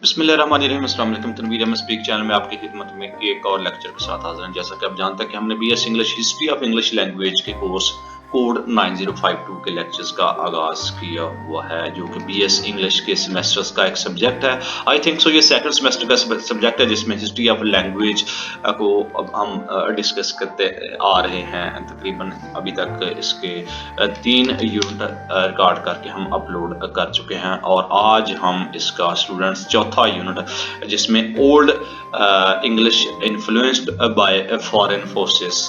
बिस्मिल्लाहिर्रहमानिर्रहीम। अस्सलाम वालेकुम। तनवीर अहमद स्पीक चैनल में आपकी खिदमत में एक और लेक्चर के साथ हाजिर हैं। जैसा कि आप जानते हैं कि हमने BS English history of English language के कोर्स कोड 9052 के लेक्चर्स का आगाज किया हुआ है, जो कि बीएस इंग्लिश के सेमेस्टर्स का एक सब्जेक्ट है। आई थिंक सो ये सेकंड सेमेस्टर का सब्जेक्ट है, जिसमें हिस्ट्री ऑफ लैंग्वेज को अब हम डिस्कस करते आ रहे हैं। तकरीबन अभी तक इसके 3 यूनिट रिकॉर्ड करके हम अपलोड कर चुके हैं, और आज हम इसका स्टूडेंट्स चौथा यूनिट, जिसमें old English influenced by foreign forces,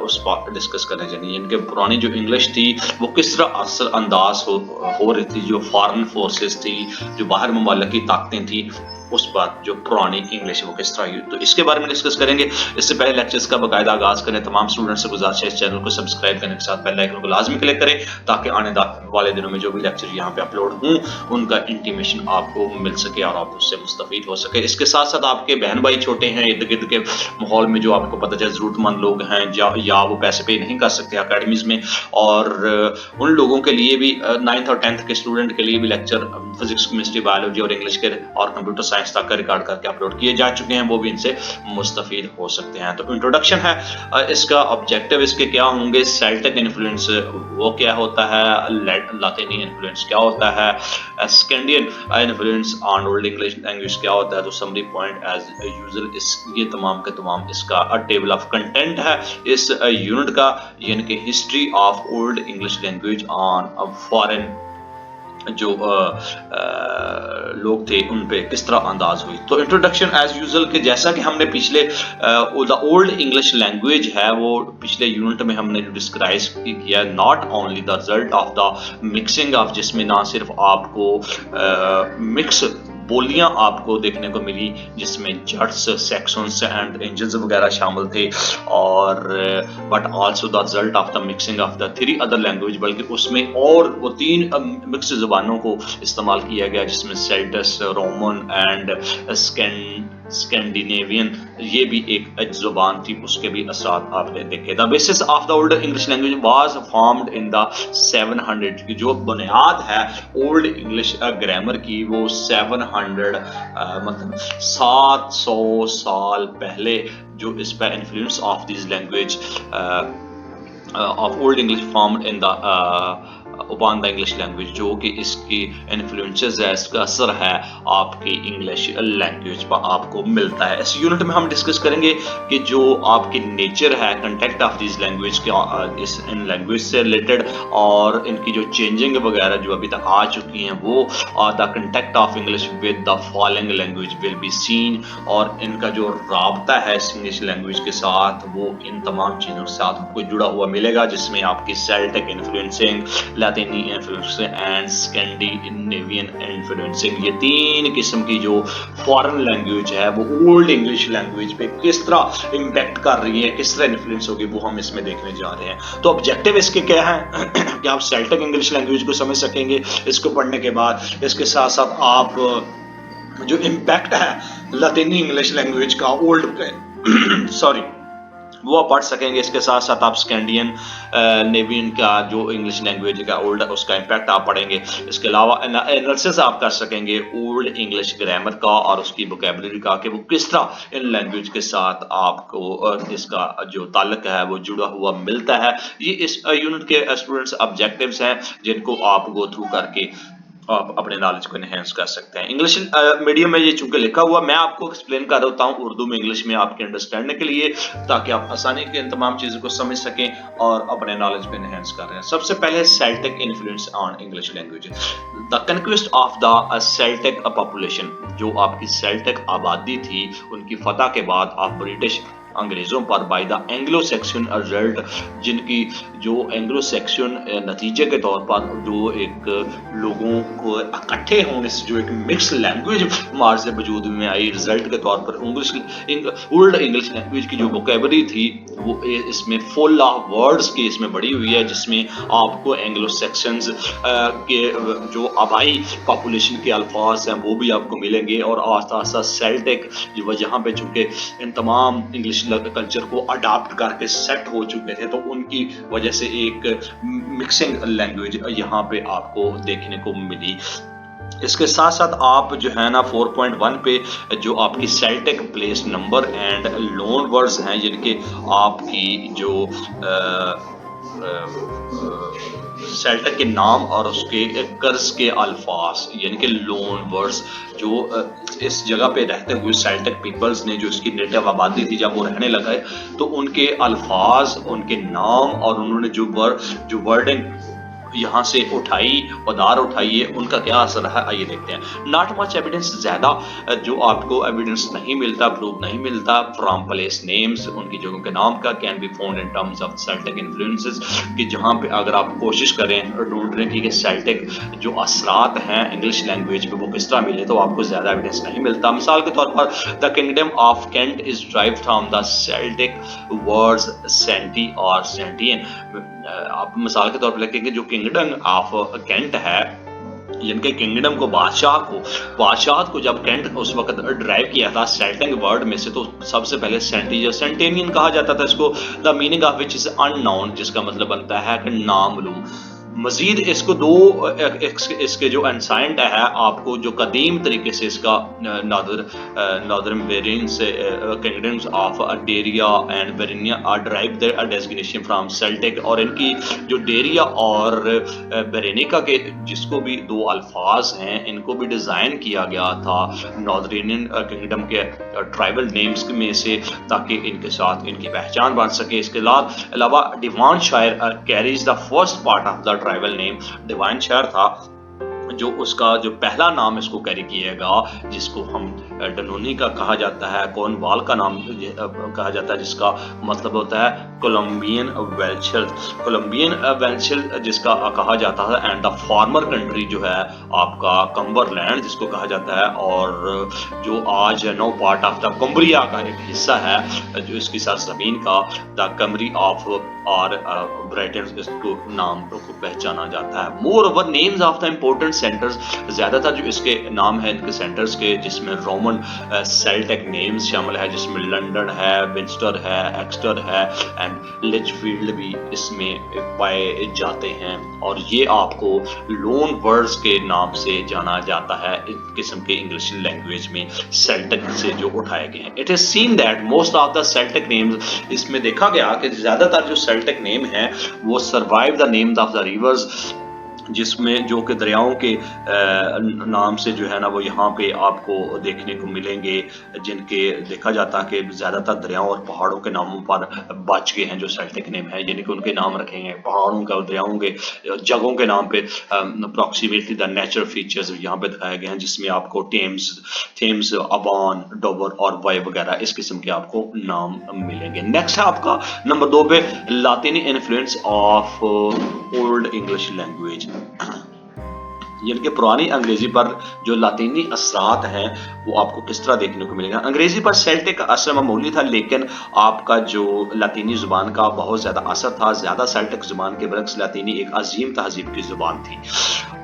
उस पर डिस्कस करने चाहिए। इनके पुरानी जो इंग्लिश थी वो किस तरह असर अंदाज हो रही थी, जो फॉरेन फोर्सेस थी, जो बाहर ममालिक की ताकतें थी, उस पर जो पुरानी इंग्लिश वो किस तरह हुई, तो इसके बारे में डिस्कस करेंगे। इससे पहले लेक्चर्स का बाकायदा आगाज करें, तमाम स्टूडेंट से गुजारिश है इस चैनल को सब्सक्राइब करने के साथ बेल आइकन को लाजमी क्लिक करें, ताकि आने वाले दिनों में जो भी लेक्चर यहाँ पे अपलोड हों उनका इंटीमेशन आपको मिल सके और आप उससे मुस्तफीद हो सके। इसके साथ साथ आपके बहन भाई छोटे हैं इर्द गिर्द के माहौल में, जो आपको पता चले जरूरतमंद लोग हैं या वो पैसे पे नहीं कर सकते अकेडमीज में, और उन लोगों के लिए भी 9th और 10th के स्टूडेंट के लिए भी लेक्चर फिजिक्स, केमिस्ट्री, बायोलॉजी और इंग्लिश के और कंप्यूटर साइंस तक का रिकॉर्ड करके अपलोड किए जा चुके हैं, वो भी इनसे मुस्तफीद हो सकते हैं। तो इंट्रोडक्शन है, इसका ऑब्जेक्टिव इसके क्या होंगे, सेल्टिक इन्फ्लुएंस वो क्या होता है, लातिनी इन्फ्लुएंस क्या होता है, Scandian influence on old English language क्या होता है, तो समरी पॉइंट एज यूजुअल ये तमाम के तमाम इसका टेबल ऑफ कंटेंट है इस यूनिट का, यानी कि history of old English language on foreign जो लोग थे उन पे किस तरह अंदाज हुई। तो इंट्रोडक्शन एज यूजुअल के जैसा कि हमने पिछले द ओल्ड इंग्लिश लैंग्वेज है वो पिछले यूनिट में हमने डिस्क्राइब किया, not only the result of the mixing of, जिसमें ना सिर्फ आपको मिक्स बोलियां आपको देखने को मिली, जिसमें जट्स, सेक्शंस एंड एंजल्स वगैरह शामिल थे, और but also the result of the mixing of the 3 other language, बल्कि उसमें और वो 3 मिक्स ज़बानों को इस्तेमाल किया गया, जिसमें सेल्टस, रोमन एंड स्कैंडिनेवियन, ये भी एक ज़ुबान थी, उसके भी असरात आपने देखे। The basis of the old English language was formed in the 700 की जो बुनियाद है ओल्ड इंग्लिश ग्रामर की, वो 700 मतलब 700 साल पहले जो इस पर influence of this language of old English formed in the upon the English language, जो कि इसकी इन्फ्लुएंसेस है, इसका असर है आपकी इंग्लिश लैंग्वेज पर आपको मिलता है। इस यूनिट में हम डिस्कस करेंगे कि जो आपकी नेचर है, कंटेक्ट ऑफ दिस लैंग्वेज के इस इन लैंग्वेज से रिलेटेड, और इनकी जो चेंजिंग वगैरह जो अभी तक आ चुकी हैं वो, the contact of English with the following language will be seen, और इनका जो राबता है इस इंग्लिश लैंग्वेज के साथ वो इन तमाम चीज़ों के साथ आपको जुड़ा हुआ मिलेगा, जिसमें आपकी सेल्टिक इन्फ्लुएंसिंग, लातिनी इन्फ्लुएंस एंड स्कैंडिनेवियन इन्फ्लुएंसिंग, ये 3 किस्म की जो फॉरेन लैंग्वेज है वो ओल्ड इंग्लिश लैंग्वेज पे किस तरह इम्पैक्ट कर रही है, किस तरह इन्फ्लुएंस होगी, वो हम इसमें देखने जा रहे हैं। तो ऑब्जेक्टिव इसके क्या है कि आप सेल्टिक इंग्लिश लैंग्वेज को समझ सकेंगे इसको पढ़ने के बाद, इसके साथ साथ आप जो इम्पैक्ट है लातिनी इंग्लिश लैंग्वेज का ओल्ड पे सॉरी वो आप पढ़ सकेंगे। इसके साथ साथ आप स्कैंडियन नेवियन का जो इंग्लिश लैंग्वेज का ओल्ड उसका इम्पैक्ट आप पढ़ेंगे। इसके अलावा एनालिसिस आप कर सकेंगे ओल्ड इंग्लिश ग्रामर का और उसकी वोकैबुलरी का, कि वो किस तरह इन लैंग्वेज के साथ आपको इसका जो ताल्लुक है वो जुड़ा हुआ मिलता है। ये इस यूनिट के स्टूडेंट्स ऑब्जेक्टिव्स हैं, जिनको आप गो थ्रू करके आप अपने नॉलेज को एनहेंस कर सकते हैं। इंग्लिश मीडियम में ये चूंकि लिखा हुआ, मैं आपको एक्सप्लेन कर देता हूँ उर्दू में इंग्लिश में आपके अंडरस्टैंडिंग के लिए, ताकि आप आसानी के इन तमाम चीज़ों को समझ सकें और अपने नॉलेज को एनहेंस कर रहे हैं। सबसे पहले Celtic influence on English language, the conquest of the Celtic population, जो आपकी सेल्टिक आबादी थी उनकी फतह के बाद आप ब्रिटिश अंग्रेजों पर by the Anglo Saxon result, जिनकी जो एंग्लो सेक्शन नतीजे के तौर पर जो एक लोगों को इकट्ठे होने से जो एक मिक्स लैंग्वेज मार से वजूद में आई, रिजल्ट के तौर पर ओल्ड इंग्लिश लैंग्वेज की जो वोकैबुलरी थी वो इसमें फुल ऑफ वर्ड्स की इसमें बढ़ी हुई है, जिसमें आपको एंग्लो सेक्शंस के जो आबाई पॉपुलेशन के अल्फाज हैं वो भी आपको मिलेंगे, और आस्ता आस्ता सेल्टिक जो जहाँ पे चूँकि इन तमाम इंग्लिश कल्चर को अडॉप्ट करके सेट हो चुके थे, तो उनकी वजह से एक मिक्सिंग लैंग्वेज यहाँ पे आपको देखने को मिली। इसके साथ साथ आप जो है ना 4.1 पे जो आपकी Celtic place number and loan words हैं, जिनके आपकी जो सेल्टिक के नाम और उसके कर्ज के अल्फाज यानी कि लोन वर्ड्स जो इस जगह पे रहते हुए सेल्टिक पीपल्स ने, जो इसकी नेटिव आबादी थी जब वो रहने लगा, तो उनके अल्फाज, उनके नाम और उन्होंने जो वर्डिंग यहाँ से उठाई, उधार उठाई है, उनका क्या असर है आइए देखते हैं। नॉट मच एविडेंस, ज्यादा जो आपको एविडेंस नहीं मिलता, प्रूफ नहीं मिलता फ्रॉम प्लेस नेम्स, उनकी जगहों के नाम का, can be found in terms of Celtic influences, कि जहाँ पे अगर आप कोशिश करें ढूंढने की कि सेल्टिक जो असरात हैं इंग्लिश लैंग्वेज पे वो किस तरह मिले, तो आपको ज्यादा एविडेंस नहीं मिलता। मिसाल के तौर पर the kingdom of Kent is derived from the Celtic words Centi और सेंटियन। आप मिसाल के तौर पर लेते हैं कि जो किंगडम ऑफ कैंट है, जिनके किंगडम को बादशाह को जब कैंट उस वक्त ड्राइव किया था सेल्टिक वर्ड में से, तो सबसे पहले सेंटेनियन कहा जाता था इसको, the meaning of which is unknown, जिसका मतलब बनता है कि नामालूम। मजीद इसको इसके जो एंसाइंट है आपको जो कदीम तरीके से इसका northern variants kingdoms of Deira and Bernicia are drive their designation from Celtic, और इनकी जो डेरिया और बेरेनिका के जिसको भी दो अल्फाज हैं, इनको भी डिज़ाइन किया गया था नॉर्दर्नियन किंगडम के ट्राइबल नेम्स में से, ताकि इनके साथ इनकी पहचान बन सके। इसके अलावा डिवान शायर carries the first part of the tribal name. Divine शायर था जो उसका जो पहला नाम इसको कैरी किएगा, जिसको हम डनोनी का कहा जाता है, कॉर्नवाल का नाम कहा जाता है, जिसका मतलब होता है कोलंबियन वेल्चर जिसका कहा जाता है, एंड द फार्मर कंट्री जो है आपका कम्बरलैंड जिसको कहा जाता है, और जो आज नो पार्ट ऑफ द कम्बरिया का एक हिस्सा है जो इसकी सरजमीन का, द कमरी ऑफ और ब्रिटेन इसको नाम को पहचाना जाता है। More over names of the important centres, ज्यादातर जो इसके नाम है इनके सेंटर्स के, जिसमें रोमन सेल्टिक नेम्स शामिल है, जिसमें लंदन है, विंस्टर है, एक्स्टर है एंड लिचफील्ड भी इसमें पाए जाते हैं, और ये आपको लोन वर्ड्स के नाम से जाना जाता है इस किस्म के इंग्लिश लैंग्वेज में सेल्टिक से जो उठाए गए हैं। It is seen that most of the Celtic names, इसमें देखा गया कि ज्यादातर जो सेल्टिक नेम है वो survive the names of the reverse, जिसमें जो कि दरियाओं के नाम से जो है ना वो यहाँ पे आपको देखने को मिलेंगे, जिनके देखा जाता है कि ज़्यादातर दरियाओं और पहाड़ों के नामों पर बच गए हैं जो सेल्टिक नेम है, यानी कि उनके नाम रखे हैं पहाड़ों का और दरियाओं के जगहों के नाम पे। अप्रॉक्सीमेटली द नेचुरल फीचर्स यहाँ पे दिखाए गए हैं, जिसमें आपको थेम्स, अबान, डोबर और वाई वगैरह इस किस्म के आपको नाम मिलेंगे। नेक्स्ट है आपका नंबर 2 पे लातिनी influence of old English language, यानी कि पुरानी अंग्रेजी पर जो लातीनी असरात हैं वो आपको किस तरह देखने को मिलेगा। अंग्रेजी पर सेल्टिक का असर मामूली था, लेकिन आपका जो लातीनी जुबान का बहुत ज़्यादा असर था। ज़्यादा सेल्टिक जुबान के बरक्स लातीनी एक अजीम तहजीब की जुबान थी।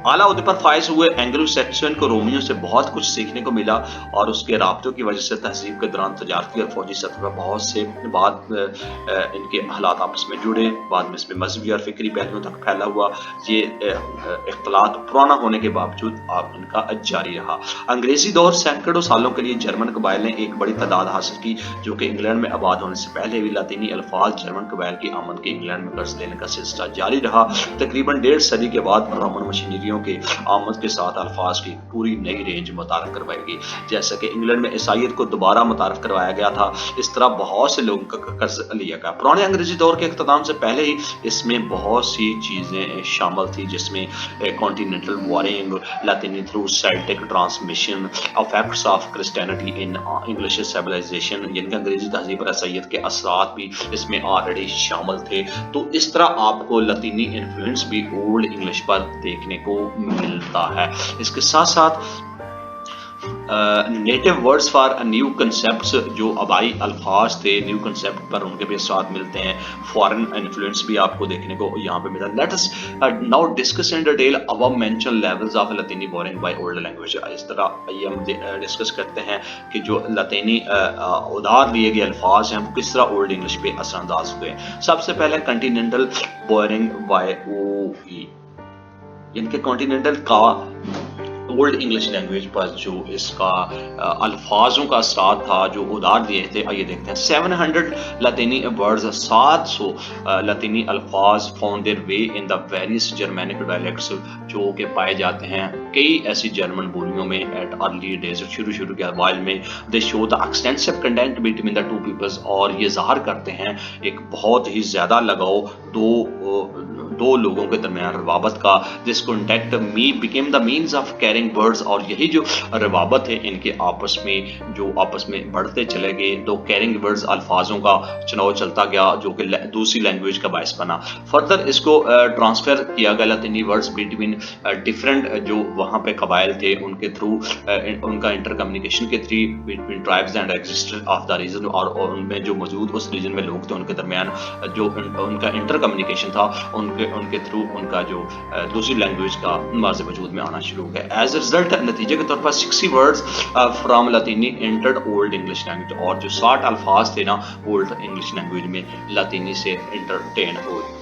आला उहदे पर फायज हुए एंग्लो सैक्सन को रोमियो से बहुत कुछ सीखने को मिला, और उसके राब्तों की वजह से तहजीब के दौरान तजारती और फौजी सतह पर बहुत से बाद इनके हालात आपस में जुड़े, बाद में इसमें मजहबी और फिक्री पहलुओं तक फैला हुआ। ये इख्तलात पुराना होने के बावजूद आप इनका जारी रहा। अंग्रेजी दौर सैकड़ों सालों के लिए जर्मन कबाइल ने एक बड़ी तादाद हासिल की, जो कि इंग्लैंड में आबाद होने से पहले भी लातीनी अल्फाज जर्मन कबाइल की आमद के इंग्लैंड में कर्ज लेने का सिलसिला जारी रहा। तकरीबन 1.5 सदी के बाद रोमन मशीनरियों के आमद के साथ अल्फाज की पूरी नई रेंज मुतारफ करवाई गई। जैसा कि इंग्लैंड में ईसाइयत को दोबारा मुतारफ करवाया गया था, इस तरह बहुत से लोगों का कर्ज लिया गया। पुराने अंग्रेजी दौर के इख्तिताम से पहले ही इसमें बहुत सी चीजें शामिल थी, जिसमें कॉन्टिनेंटल वॉरिंग, लातीनी through Celtic transmission, effects of Christianity in English civilisation, यानी अंग्रेजी तहजीब पर ईसाइयत के असरात भी इसमें ऑलरेडी शामिल थे। तो इस तरह आपको लातीनी इन्फ्लुएंस भी ओल्ड इंग्लिश पर देखने को मिलता है। इसके साथ साथ native words for new concepts, जो आबाई अल्फाज थे न्यू कंसेप्ट पर उनके भी साथ मिलते हैं। फॉरेन इन्फ्लुएंस भी आपको देखने को यहाँ पे मिलता है। Let us now discuss in detail above mentioned levels of लातीनी बोरिंग बाय ओल्ड लैंग्वेज। इस तरह ये हम डिस्कस करते हैं कि जो लातीनी उधार लिए गए अल्फाज हैं वो किस तरह ओल्ड इंग्लिश पे असरअंदाज हुए। सबसे पहले कंटिनेंटल बोरिंग बाय ओ ई, इनके कॉन्टिनेंटल का ओल्ड इंग्लिश लैंग्वेज पर जो इसका अल्फाजों का असरात था जो उधार दिए थे, आइए देखते हैं। 700 लतीनी वर्ड्स, 700 लतीनी अल्फाज found their way in the various Germanic dialects, जो कि पाए जाते हैं कई ऐसी जर्मन बोलियों में एट अर्ली डेज, शुरू के अवाइल में। They show the extensive content between the two peoples, और ये ज़ाहिर करते हैं एक बहुत ही ज़्यादा लगाव दो लोगों के दरमियान रवाबत का। This contact became the means of carrying words, और यही जो रवाबत है इनके आपस में बढ़ते चले गए, तो कैरिंग वर्ड्स अल्फाजों का चुनाव चलता गया जो कि दूसरी लैंग्वेज का बायस बना। फर्दर इसको ट्रांसफर किया गया लतीनी वर्ड्स बिटवीन डिफरेंट जो वहाँ पे कबाइल थे उनके थ्रू, उनका इंटर कम्युनिकेशन के through between tribes and existence of the region, और उनमें जो मौजूद उस रीजन में लोग थे उनके दरमियान जो उनका इंटर कम्युनिकेशन था उनके थ्रू उनका जो दूसरी लैंग्वेज का माज़ वजूद में आना शुरू हो गया। एज ए रिजल्ट, नतीजे के तौर पर 60 वर्ड्स फ्राम लतीनी एंटर्ड ओल्ड इंग्लिश लैंग्वेज, और जो 60 अल्फाज थे ना ओल्ड इंग्लिश लैंग्वेज में लतीनी से एंटरटेन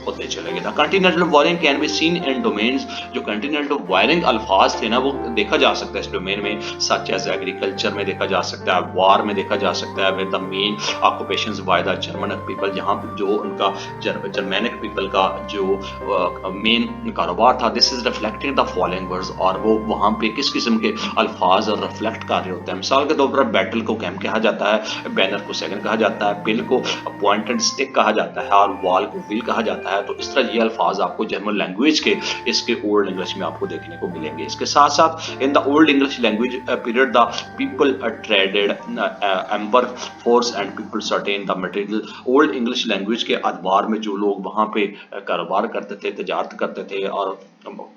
होते चले गए। Continental wiring can be seen in domains, जो कंटिनेंटल वायरिंग अल्फाज थे ना वो देखा जा सकता है इस डोमेन में, सच एज एग्रीकल्चर में देखा जा सकता है, वार में देखा जा सकता है, with the main occupations by the German people, जहाँ जो उनका जर्मैनिक पीपल का जो मेन कारोबार था। This is reflecting the following words, और वो वहाँ पे किस किस्म के अल्फाज और रिफ्लेक्ट कर रहे होते हैं। मिसाल के तौर पर बैटल को कैम्प कहा जाता है, बैनर को सेकंड कहा जाता है, पिल को पॉइंटेड स्टिक कहा जाता है, और वॉल को व्हील कहा जाता है। तो इस तरह ये अल्फाज आपको जर्मन लैंग्वेज के इसके ओल्ड इंग्लिश में आपको देखने को मिलेंगे। इसके साथ साथ in the old English language period the people traded amber force and people certain the material. Old English language के अदवार में जो लोग वहाँ पे कारोबार करते थे, तजारत करते थे, और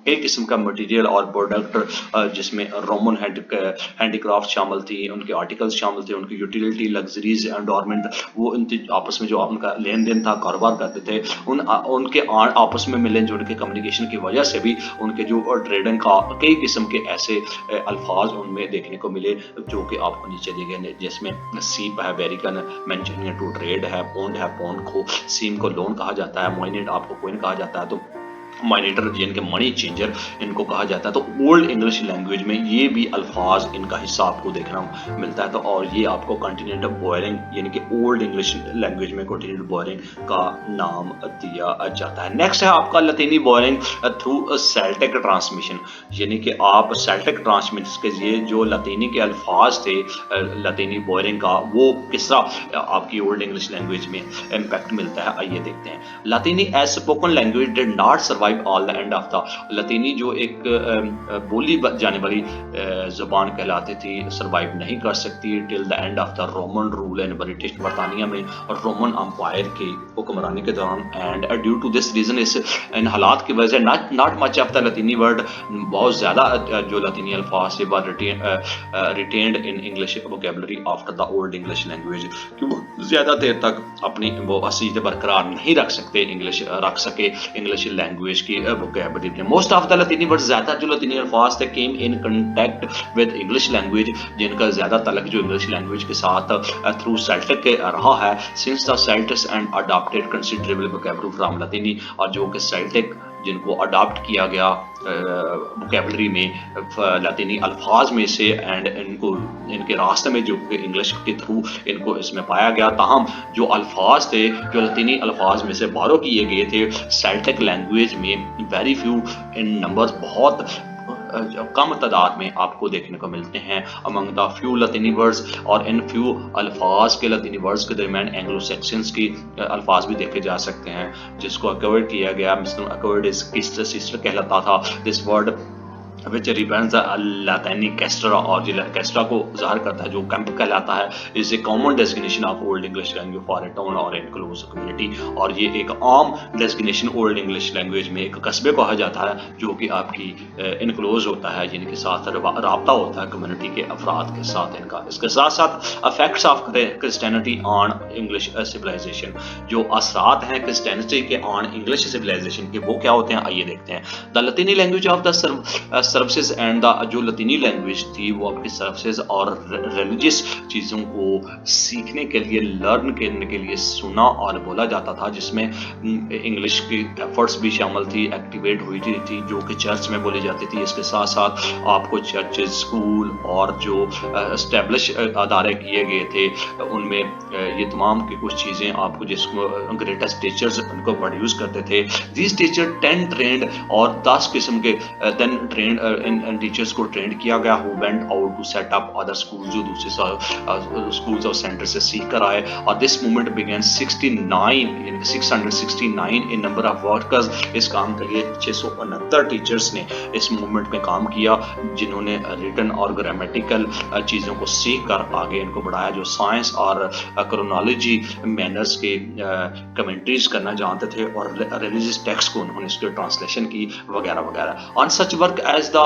कई किस्म का मटेरियल और प्रोडक्ट जिसमें रोमन हैंडीक्राफ्ट शामिल थी, उनके आर्टिकल्स शामिल थे, उनकी यूटिलिटी, लग्जरीज, एंडोरमेंट, वो आपस में जो उनका लेन देन था, कारोबार करते थे, उनके आपस में मिलन जुल के कम्युनिकेशन की वजह से भी उनके जो ट्रेडिंग का कई किस्म के ऐसे अल्फाज उनमें देखने को मिले जो कि आपको नीचे दिए गए, जिसमें सीप है, वेरिकन, मेंशन टू ट्रेड है, पौंड को सीम को लोन कहा जाता है, मोइनेट आपको कोइन कहा जाता है, तो माइनेटर जिनके मनी चेंजर इनको कहा जाता है। तो ओल्ड इंग्लिश लैंग्वेज में ये भी अल्फाज इनका हिस्सा आपको देखना मिलता है। तो और ये आपको कॉन्टिनेंटल बॉयरिंग यानी कि ओल्ड इंग्लिश लैंग्वेज में कॉन्टिनेंटल बॉयरिंग का नाम दिया जाता है। नेक्स्ट है आपका लतीनी बॉयरिंग थ्रू सेल्टिक ट्रांसमिशन, यानी कि आप सेल्टिक ट्रांसमिशन के जरिए जो लतीनी के अल्फाज थे लतीनी बॉयरिंग का, वो किस तरह आपकी ओल्ड इंग्लिश लैंग्वेज में इम्पैक्ट मिलता है, आइए देखते हैं। लतीनी as spoken language did not survive all the end of the, लतीनी जो एक बोली जाने वाली जुबान कहलाती थी, सर्वाइव नहीं कर सकती till the end of the Roman rule and British, बरतानिया में और रोमन अम्पायर की हुक्मरानी के दौरान। And due to this reason, इन हालात की वजह से नॉट मच ऑफ द लतीनी वर्ड, बहुत ज़्यादा जो लतीनी अल्फाज से retained in English vocabulary after the old English language, कि वो ज़्यादा देर तक अपनी वो असीयत बरकरार नहीं रख सके इंग्लिश लैंग्वेज की वोकैबुलरी में। मोस्ट ऑफ द लतीनी वर्ड, ज़्यादा जो लतीनी अल्फाज थे came in contact with English language, जिनका ज़्यादा तलक जो इंग्लिश लैंग्वेज के साथ थ्रू सेल्टिक के रहा है, since the Celtics and adopted considerable vocabulary from लतीनी, और जो कि सेल्टिक जिनको अडॉप्ट किया गया वोकैबुलरी में लतीनी अल्फाज में से, एंड इनके रास्ते में जो इंग्लिश के थ्रू इनको इसमें पाया गया। ताहम जो अल्फाज थे जो लतीनी अल्फाज में से बारो किए गए थे सेल्टिक लैंग्वेज में, वेरी फ्यू इन नंबर्स, बहुत कम तादाद में आपको देखने को मिलते हैं अमंग द फ्यू लतीनी वर्ड्स, और इन फ्यू अल्फाज के लतीनी वर्ड्स के दरमियान एंग्लो सेक्शंस की अल्फाज भी देखे जा सकते हैं, जिसको अकवर्ड किया गया। मिस्टर अकवर्ड इस किस्टर सिस्टर कहलाता था। दिस वर्ड विच रिप्रेजेंट्स लतीनी कैस्ट्रा, और जो कैस्ट्रा को ज़ाहिर करता है जो कैंप कहलाता है, is a common designation of old English language for a town और एनक्लोज कम्युनिटी, और ये एक आम डेजिग्नेशन ओल्ड इंग्लिश लैंग्वेज में एक कस्बे को कहा जाता है जो कि आपकी इनक्लोज होता है, जिनके साथ रब्ता होता है कम्युनिटी के अफराद के साथ इनका। इसके साथ साथ affects of Christianity on English civilisation, जो असरात हैं क्रिश्चियनिटी के ऑन इंग्लिश सिविलाइजेशन के, वो क्या होते हैं, आइए देखते हैं। द लतीनी language of the services and the जो लतीनी लैंग्वेज थी वो आपकी सर्विसेज और रिलीजियस चीज़ों को सीखने के लिए, लर्न करने के लिए सुना और बोला जाता था, जिसमें इंग्लिश की एफर्ट्स भी शामिल थी, एक्टिवेट हुई थी जो कि चर्च में बोली जाती थी। इसके साथ साथ आपको चर्चेज, स्कूल और जो एस्टेब्लिश अदारे किए गए थे उनमें ये तमाम की कुछ चीज़ें आपको, जिसको ग्रेटेस्ट टीचर्स उनको प्रोड्यूस करते थे। दिस टीचर 10 ट्रेंड और 10 किस्म के 10 ट्रेंड इन टीचर्स को ट्रेंड किया गया, who went out to set up other school, जो दूसरे स्कूल्स और सेंटर से सीख कर आए। और this movement began 669 in number of workers. इस काम के लिए 669 टीचर्स ने इस मूवमेंट में काम किया, जिन्होंने रिटन और ग्रामेटिकल चीज़ों को सीख कर आगे इनको बढ़ाया। जो साइंस और क्रोनोलॉजी मैनर्स के कमेंट्रीज करना जानते थे और रिलीजियस टेक्स्ट को उन्होंने इसके ट्रांसलेशन की वगैरह वगैरह। On such work as the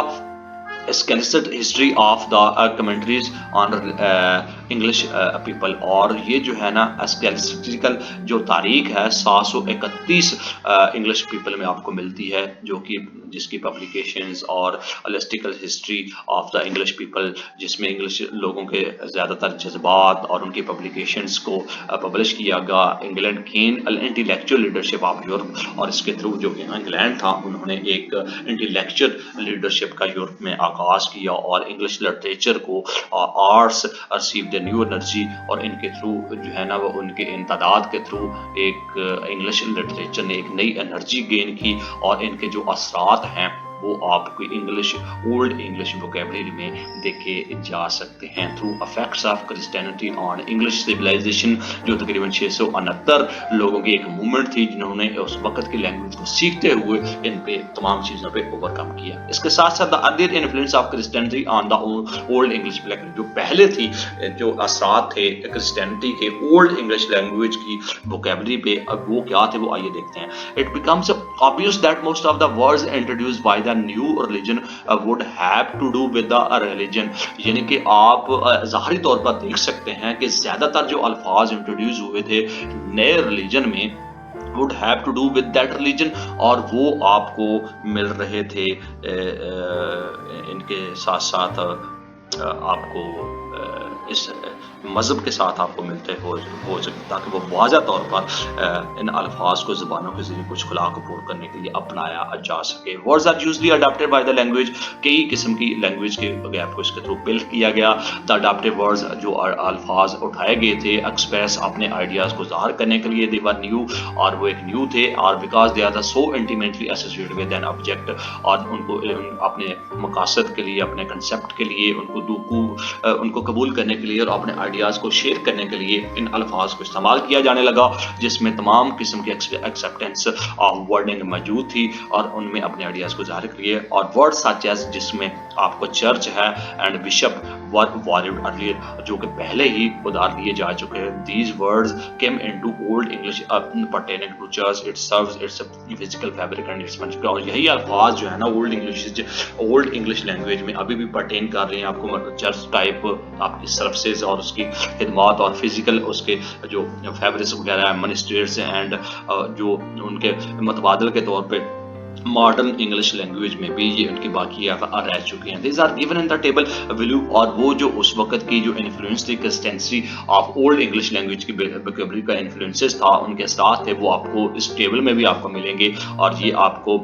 skeletal history of the commentaries on English people. और ये जो है ना स्केलेटिकल जो तारीख है 731 इंग्लिश पीपल में आपको मिलती है, जो कि जिसकी पब्लिकेशंस और ecclesiastical history of the English people, जिसमें इंग्लिश लोगों के ज़्यादातर जज्बात और उनकी पब्लिकेशंस को पब्लिश किया गया। England gain intellectual leadership of Europe, और इसके थ्रू जो इंग्लैंड था उन्होंने एक इंटेलेक्चुअल लीडरशिप का यूरोप में आगाज किया और इंग्लिश लिटरेचर को arts receive the new energy, और इनके थ्रू जो है ना वो उनके इंतदाद के थ्रू एक इंग्लिश लिटरेचर ने एक नई एनर्जी गेन की। और इनके जो असरात हैं वो आपको इंग्लिश ओल्ड इंग्लिश वोकेबलरी में देखे जा सकते हैं। Through affects of Christianity on English civilisation, जो तकरीबन 669 लोगों की एक मूवमेंट थी जिन्होंने उस वक्त की लैंग्वेज को सीखते हुए इन पे तमाम चीज़ों पे ओवरकम किया। इसके साथ साथ the earlier influence of Christianity on the old English language, जो पहले थी जो असरात थे क्रिश्चियनिटी के ओल्ड इंग्लिश लैंग्वेज की वोकेबलरी पे, अब वो क्या थे वो आइए देखते हैं। It becomes obvious that most of the words introduced by the new religion would have to do with the religion, यानी कि आप ज़ाहरी तौर पर देख सकते हैं कि ज़्यादातर जो अल्फाज इंट्रोड्यूस हुए थे नए रिलीजन में would have to do with that religion, और वो आपको मिल रहे थे इनके साथ साथ आपको इस मज़हब के साथ आपको मिलते हो सकते, ताकि वो वाज़ा तौर पर इन अल्फाज को ज़बानों के ज़रिए कुछ खुला कपूर करने के लिए अपनाया जा सके। Words are usually adapted by the language, कई किस्म की लैंग्वेज के गैप को इसके थ्रू बिल्ड किया गया। द अडाप्टेड वर्ड्स जो अल्फाज उठाए गए थे एक्सप्रेस अपने आइडियाज़ को ज़ाहिर करने के लिए, दे वर न्यू, और वो एक न्यू थे, और because they are so intimately associated with an object, और उनको अपने मकासद के लिए, अपने कंसेप्ट के लिए, उनको कबूल करने के लिए और अपने आइडियाज़ को शेयर करने के लिए इन अल्फाज को इस्तेमाल किया जाने लगा, जिसमें तमाम किस्म की एक्सेप्टेंस ऑफ वर्डिंग मौजूद थी और उनमें अपने आइडियाज़ को जाहिर किए। और वर्ड सच एज, जिसमें आपको चर्च है and bishop were valued earlier, जो कि पहले ही उधार लिए जा चुके हैं। These words came into Old English pertaining to church, it serves its physical fabric and its function, और यही अल्फाज जो है ना ओल्ड इंग्लिश लैंग्वेज में अभी भी पर्टेन कर रहे हैं आपको चर्च टाइप आपकी सर्विसेज और उसकी खिदमात और फिजिकल उसके जो फैब्रिक्स वगैरह है, मनिस्ट्रीज एंड जो उनके मतबादल के तौर पे मॉडर्न इंग्लिश लैंग्वेज में भी ये उनकी बाकी रह चुके हैं। This are given in the table value, और वो जो उस वक्त की जो इन्फ्लुएंस थी consistency of old English language की वोकैबुलरी का इन्फ्लुएंसेस था, उनके साथ थे, वो आपको इस टेबल में भी आपको मिलेंगे। और ये आपको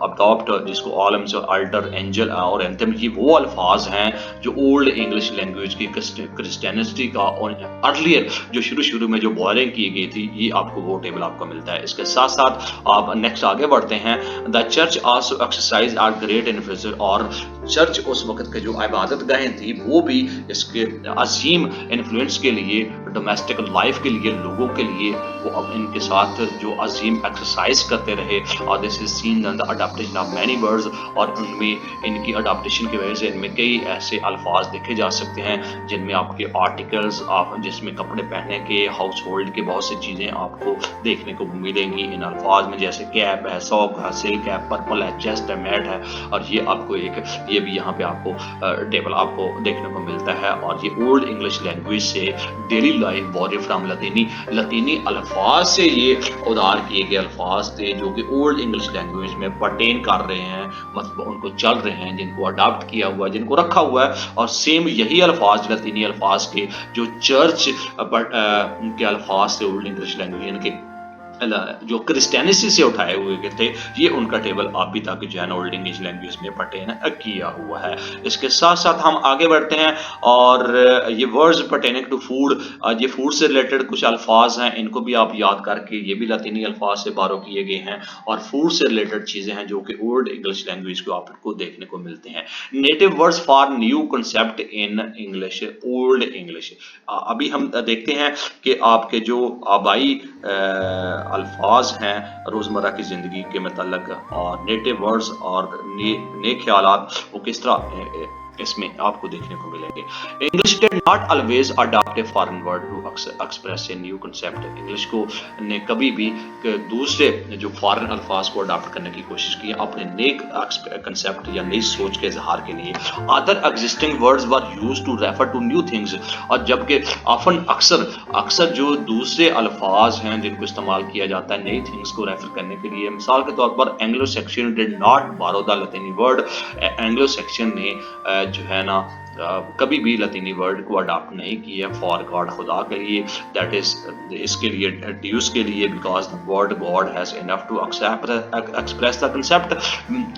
अडॉप्ट, जिसको ऑलम्स और अल्टर, एंजल और एंथम, ये वो अल्फाज हैं जो ओल्ड इंग्लिश लैंग्वेज की क्रिश्चियनिटी का और अर्लियर जो शुरू में जो बॉयरिंग की गई थी, ये आपको वो टेबल आपको मिलता है। इसके साथ साथ आप नेक्स्ट आगे बढ़ते हैं। The church also exercise are great influence, और चर्च उस वक्त के जो इबादत गाहें थी वो भी इसके अजीम इन्फ्लुएंस के लिए, डोमेस्टिक लाइफ के लिए, लोगों के लिए वो अब इनके साथ जो अजीम एक्सरसाइज करते रहे। और this is seen in the adaptation of many words, और उनमें इनकी अडाप्टेशन की वजह से इनमें कई ऐसे अल्फाज देखे जा सकते हैं जिनमें आपके आर्टिकल्स, जिसमें कपड़े पहनने के, हाउस होल्ड के बहुत सी चीज़ें आपको देखने को मिलेंगी इन अल्फाज में, जैसे कैप है, सॉक है, सिल्क मिल्क है, पर्पल है, चेस्ट है, मैट है, और ये आपको एक ये भी यहाँ पे आपको टेबल आपको देखने को मिलता है। और ये ओल्ड इंग्लिश लैंग्वेज से डेली लाइफ बोरे फ्रॉम लतीनी अल्फाज से ये उधार किए गए अल्फाज थे जो कि ओल्ड इंग्लिश लैंग्वेज में पर्टेन कर रहे हैं, मतलब उनको चल रहे हैं, जिनको अडॉप्ट किया हुआ है, जिनको रखा हुआ है। और सेम यही अल्फाज लतीनी अल्फाज के जो चर्च के अल्फाज थे ओल्ड इंग्लिश लैंग्वेज के जो क्रिस्टियनिटी से उठाए हुए थे, ये उनका टेबल अभी तक जो है ना ओल्ड इंग्लिश लैंग्वेज में पर्टेन किया हुआ है। इसके साथ साथ हम आगे बढ़ते हैं और ये वर्ड्स पर्टेनिंग टू फूड, ये फूड से रिलेटेड कुछ अल्फाज हैं, इनको भी आप याद करके, ये भी लतीनी अल्फाज से बारो किए गए हैं और फूड से रिलेटेड चीजें हैं जो कि ओल्ड इंग्लिश लैंग्वेज को आपको देखने को मिलते हैं। Native words for new concept in English, old English. अभी हम देखते हैं कि आपके जो आबाई अल्फाज हैं रोज़मर्रा की ज़िंदगी के मतलब और नेटिव वर्ड्स और नए ख्यालात वो किस तरह इसमें आपको देखने को मिलेंगे। English did not always adopt a foreign word to express a new concept. English को ने कभी भी दूसरे जो फॉरेन अल्फाज को अडॉप्ट करने की कोशिश की अपने नए कंसेप्ट या नई सोच के इजहार के लिए। Other existing words were used to refer to new things, और जबकि ऑफन अक्सर जो दूसरे अल्फाज हैं जिनको इस्तेमाल किया जाता है नई थिंग्स को रेफर करने के लिए, मिसाल के तौर पर Anglo Saxon did not borrow the लतीनी वर्ड। एंग्लो सेक्शन ने जो है ना कभी भी लतीनी वर्ड को अडॉप्ट नहीं किया फॉर गॉड, खुदा के लिए, दैट इज इसके लिए ड्यूस के लिए, because the word God has enough to express the concept,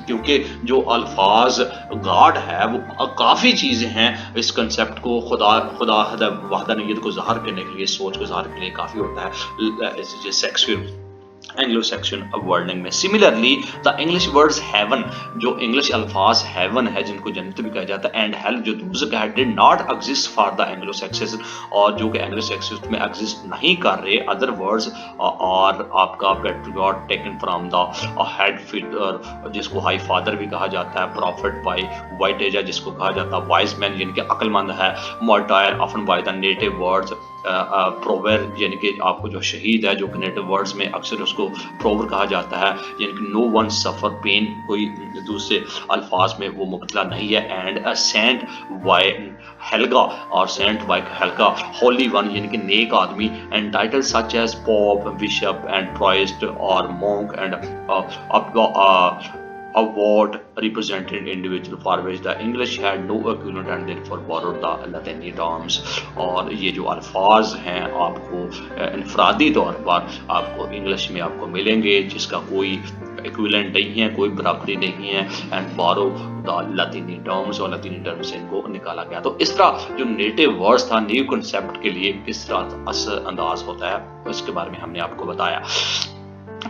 क्योंकि जो अल्फाज गॉड है वो काफ़ी चीज़ें हैं इस कंसेप्ट को खुदा वहदानियत को ज़ाहिर करने के लिए, सोच को ज़ाहिर करने के लिए काफ़ी होता है सेक्सुअल एंग्लो सेक्शन वर्डिंग में। Similarly the English words heaven, जो इंग्लिश अल्फाज हेवन है जिनको जन्नत भी कहा जाता है, एंड हेल जो दूसरे did not exist for the Anglo sexes, और जो कि एंग्लो सेक्सेस में एग्जिस्ट नहीं कर रहे। अदर वर्ड्स और आपका patriot taken from the head fitter जिसको हाई फादर भी कहा जाता है, प्रॉफिट बाई वाइट एजा जिसको कहा जाता है वाइज मैन यानी कि अक्लमंद है, मोर्टायर often by the native words, प्रोवर यानी कि आपको जो शहीद है जो नेटिव वर्ड्स में अक्सर उसको प्रोवर कहा जाता है, यानी कि नो वन सफर पेन, कोई दूसरे अल्फाज में वो मुबतला नहीं है। एंड सेंट वाई हेल्गा और सेंट वाई हेल्गा होली वन यानी कि नेक आदमी, and title such as pope bishop and priest और monk and award represented individual for which the English had no equivalent and therefore borrowed the Latin terms। और ये जो अल्फाज हैं आपको इनफरादी तौर पर आपको इंग्लिश में आपको मिलेंगे जिसका कोई इक्विवेलेंट नहीं है, कोई बराबरी नहीं है, एंड बोरो द लतीनी टर्म्स, और लतीनी टर्म से इनको निकाला गया। तो इस तरह जो नेटिव वर्ड्स था न्यू कंसेप्ट के लिए किस तरह असर अंदाज होता है उसके बारे में हमने आपको बताया।